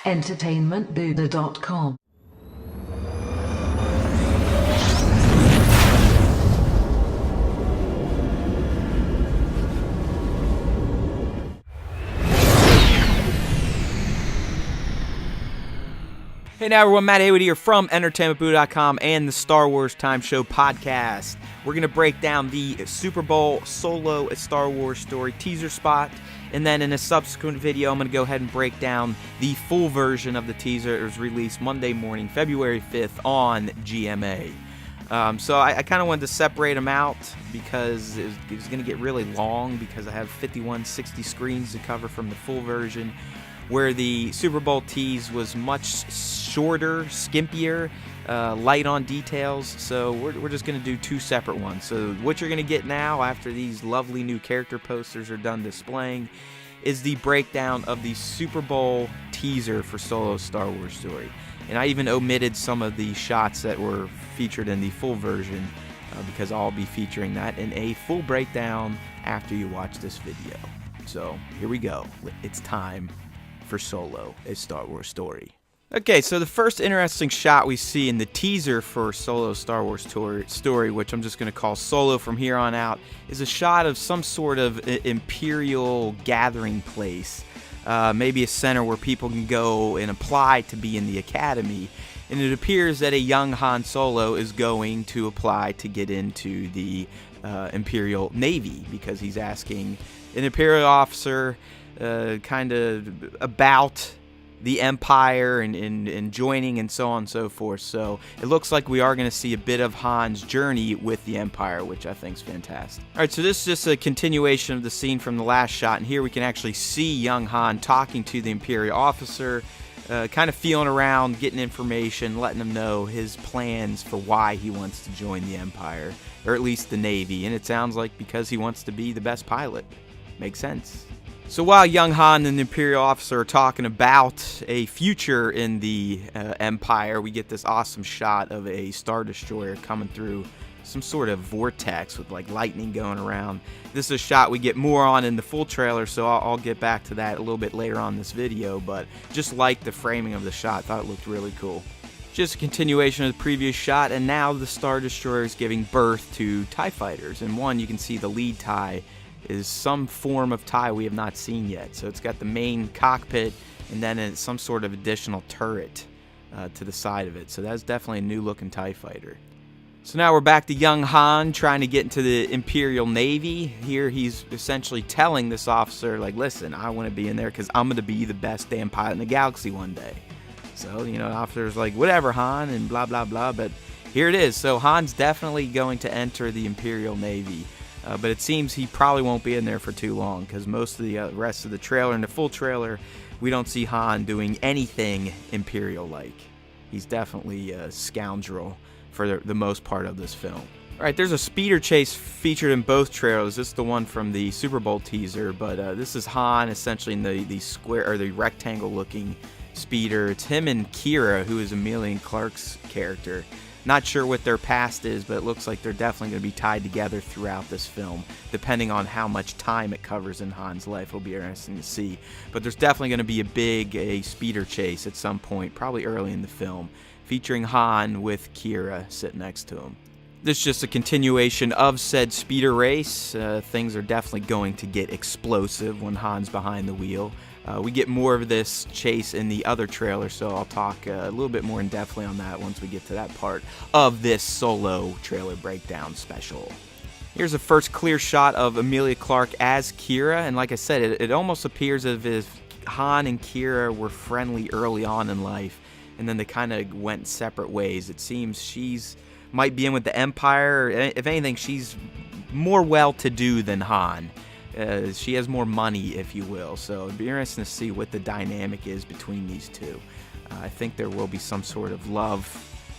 entertainmentbuddha.com. Hey now everyone, Matt Haywood here from entertainmentbuddha.com and the Star Wars Time Show podcast. We're going to break down the Super Bowl Solo A Star Wars Story teaser spot, and then in a subsequent video I'm going to go ahead and break down the full version of the teaser. It was released Monday morning, February 5th on GMA. So I kind of wanted to separate them out because it was going to get really long because I have 5160 screens to cover from the full version, where the Super Bowl tease was much shorter, skimpier, light on details. So we're just going to do two separate ones. So what you're going to get now after these lovely new character posters are done displaying is the breakdown of the Super Bowl teaser for Solo Star Wars Story. And I even omitted some of the shots that were featured in the full version because I'll be featuring that in a full breakdown after you watch this video. So here we go. It's time for Solo, A Star Wars Story. Okay, so the first interesting shot we see in the teaser for Solo Star Wars Story, which I'm just going to call Solo from here on out, is a shot of some sort of imperial gathering place, maybe a center where people can go and apply to be in the academy. And it appears that a young Han Solo is going to apply to get into the Imperial Navy because he's asking an Imperial officer kind of about the Empire and joining and so on and so forth. So it looks like we are going to see a bit of Han's journey with the Empire, which I think is fantastic. Alright, so this is just a continuation of the scene from the last shot, and here we can actually see young Han talking to the Imperial officer, kind of feeling around, getting information, letting him know his plans for why he wants to join the Empire, or at least the Navy, and it sounds like because he wants to be the best pilot. Makes sense. So while young Han and the Imperial officer are talking about a future in the Empire, we get this awesome shot of a Star Destroyer coming through some sort of vortex with like lightning going around. This is a shot we get more on in the full trailer, so I'll get back to that a little bit later on in this video, but just like the framing of the shot, thought it looked really cool. Just a continuation of the previous shot, and now the Star Destroyer is giving birth to TIE fighters, and one you can see the lead TIE is some form of TIE we have not seen yet. So it's got the main cockpit and then it's some sort of additional turret to the side of it. So that's definitely a new looking TIE fighter. So now we're back to young Han trying to get into the Imperial Navy. Here he's essentially telling this officer, like, listen, I want to be in there because I'm going to be the best damn pilot in the galaxy one day. So, you know, the officer's like, whatever, Han, and blah, blah, blah. But here it is. So Han's definitely going to enter the Imperial Navy. But it seems he probably won't be in there for too long because most of the rest of the trailer and the full trailer, we don't see Han doing anything Imperial-like. He's definitely a scoundrel for the most part of this film. Alright, there's a speeder chase featured in both trailers. This is the one from the Super Bowl teaser, but this is Han essentially in the square or the rectangle-looking speeder. It's him and Qi'Ra, who is Emilia Clarke's character. Not sure what their past is, but it looks like they're definitely going to be tied together throughout this film, depending on how much time it covers in Han's life. It'll be interesting to see. But there's definitely going to be a speeder chase at some point, probably early in the film, featuring Han with Qi'Ra sitting next to him. This is just a continuation of said speeder race. Things are definitely going to get explosive when Han's behind the wheel. We get more of this chase in the other trailer, so I'll talk a little bit more in-depthly on that once we get to that part of this Solo trailer breakdown special. Here's the first clear shot of Emilia Clarke as Qi'Ra, and like I said, it almost appears as if Han and Qi'Ra were friendly early on in life, and then they kind of went separate ways. It seems she's might be in with the Empire. If anything, she's more well-to-do than Han. She has more money, if you will, so it'd be interesting to see what the dynamic is between these two. I think there will be some sort of love,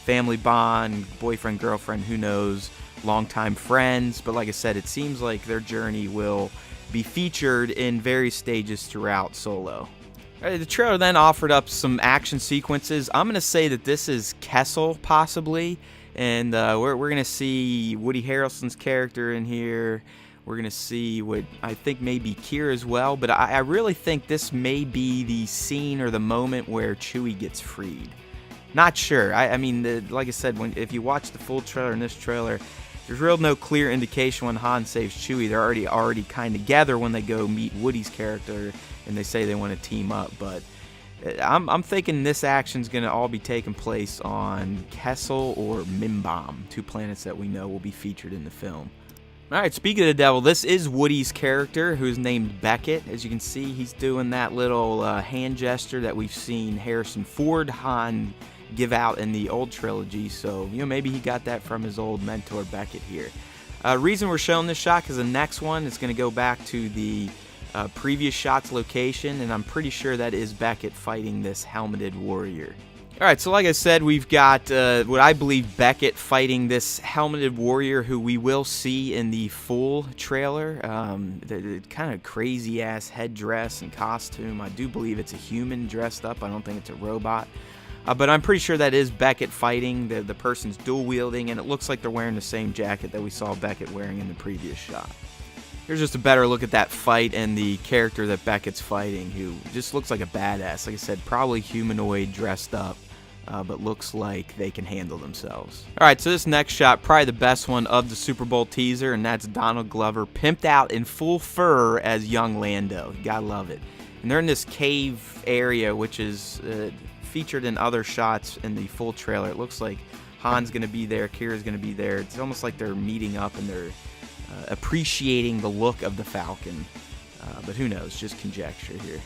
family bond, boyfriend, girlfriend, who knows, longtime friends, but like I said, it seems like their journey will be featured in various stages throughout Solo. The trailer then offered up some action sequences. I'm going to say that this is Kessel, possibly, and we're going to see Woody Harrelson's character in here. We're going to see what I think may be Qi'Ra as well, but I really think this may be the scene or the moment where Chewie gets freed. Not sure. I mean, like I said, if you watch the full trailer and this trailer, there's real no clear indication when Han saves Chewie. They're already kind of together when they go meet Woody's character, and they say they want to team up. But I'm thinking this action's going to all be taking place on Kessel or Mimbom, 2 planets that we know will be featured in the film. Alright, speaking of the devil, this is Woody's character, who's named Beckett. As you can see, he's doing that little hand gesture that we've seen Harrison Ford, Han, give out in the old trilogy. So, maybe he got that from his old mentor, Beckett, here. Reason we're showing this shot, because the next one is going to go back to the previous shot's location, and I'm pretty sure that is Beckett fighting this helmeted warrior. Alright, so like I said, we've got what I believe Beckett fighting this helmeted warrior who we will see in the full trailer. The kind of crazy-ass headdress and costume. I do believe it's a human dressed up. I don't think it's a robot. But I'm pretty sure that is Beckett fighting. The person's dual-wielding, and it looks like they're wearing the same jacket that we saw Beckett wearing in the previous shot. Here's just a better look at that fight and the character that Beckett's fighting, who just looks like a badass. Like I said, probably humanoid dressed up. But looks like they can handle themselves. Alright, so this next shot, probably the best one of the Super Bowl teaser, and that's Donald Glover pimped out in full fur as young Lando. You gotta love it. And they're in this cave area, which is featured in other shots in the full trailer. It looks like Han's gonna be there, Qi'Ra's gonna be there. It's almost like they're meeting up and they're appreciating the look of the Falcon. But who knows, just conjecture here.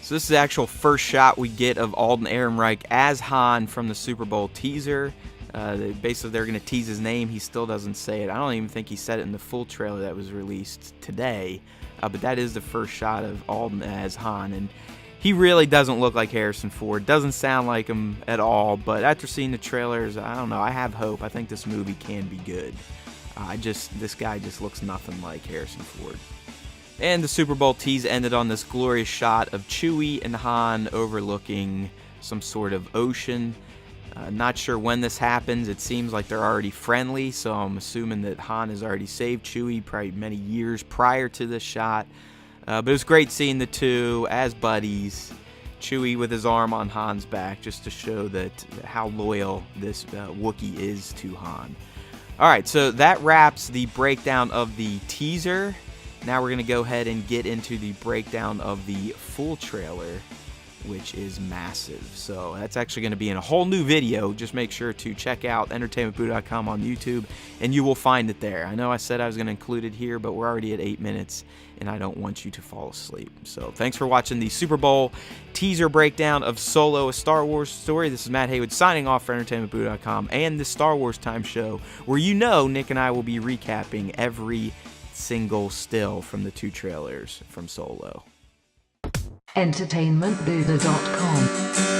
So this is the actual first shot we get of Alden Ehrenreich as Han from the Super Bowl teaser. Basically, they're going to tease his name. He still doesn't say it. I don't even think he said it in the full trailer that was released today. But that is the first shot of Alden as Han. And he really doesn't look like Harrison Ford. Doesn't sound like him at all. But after seeing the trailers, I don't know. I have hope. I think this movie can be good. This guy just looks nothing like Harrison Ford. And the Super Bowl tease ended on this glorious shot of Chewie and Han overlooking some sort of ocean. Not sure when this happens. It seems like they're already friendly, so I'm assuming that Han has already saved Chewie probably many years prior to this shot. But it was great seeing the two as buddies. Chewie with his arm on Han's back, just to show that how loyal this Wookiee is to Han. Alright, so that wraps the breakdown of the teaser. Now we're going to go ahead and get into the breakdown of the full trailer, which is massive. So that's actually going to be in a whole new video. Just make sure to check out entertainmentboo.com on YouTube, and you will find it there. I know I said I was going to include it here, but we're already at 8 minutes, and I don't want you to fall asleep. So thanks for watching the Super Bowl teaser breakdown of Solo, a Star Wars story. This is Matt Haywood signing off for entertainmentboo.com and the Star Wars Time Show, where Nick and I will be recapping every single still from the 2 trailers from Solo. entertainmentbuddha.com